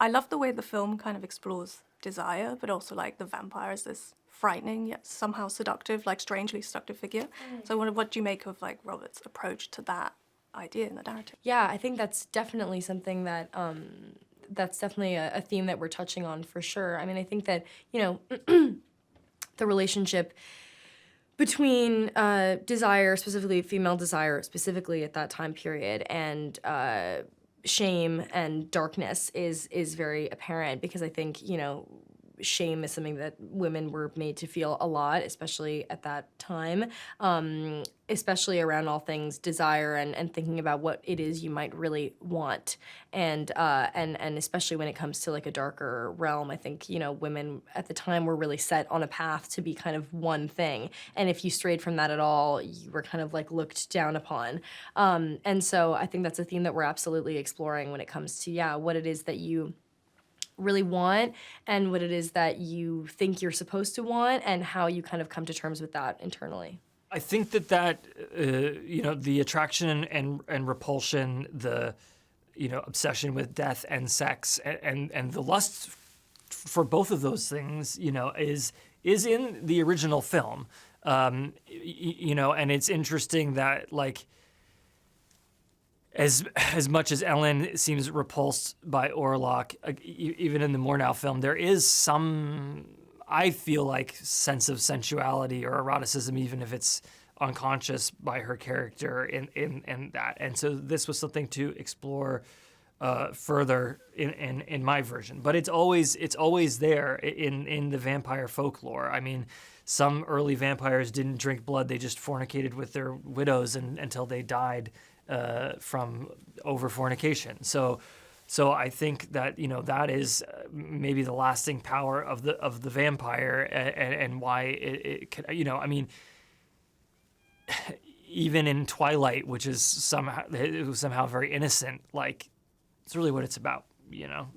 I love the way the film kind of explores desire, but also like the vampire is this frightening yet somehow seductive, like strangely seductive figure. So I wonder, what do you make of like Robert's approach to that idea in the narrative? Yeah, I think that's definitely something that that's definitely a theme that we're touching on for sure. I mean, I think that, you know, the relationship between desire, specifically female desire, specifically at that time period, and shame and darkness is very apparent, because I think, you know, shame is something that women were made to feel a lot, especially at that time, especially around all things desire and thinking about what it is you might really want. And especially when it comes to like a darker realm, I think, you know, women at the time were really set on a path to be kind of one thing. And if you strayed from that at all, you were kind of like looked down upon. And so I think that's a theme that we're absolutely exploring when it comes to, yeah, what it is that you really want and what it is that you think you're supposed to want, and how you kind of come to terms with that internally. I think that you know, the attraction and repulsion, the, you know, obsession with death and sex, and the lust for both of those things, you know, is in the original film. You know, and it's interesting that, like, as much as Ellen seems repulsed by Orlok, even in the Murnau film, there is some, I feel like, sense of sensuality or eroticism, even if it's unconscious by her character in that. And so this was something to explore further in my version. But it's always there in the vampire folklore. I mean, some early vampires didn't drink blood; they just fornicated with their widows until they died from over fornication. So I think that, you know, that is maybe the lasting power of the vampire, and why it could, you know, I mean, even in Twilight, which is somehow very innocent, like, it's really what it's about, you know.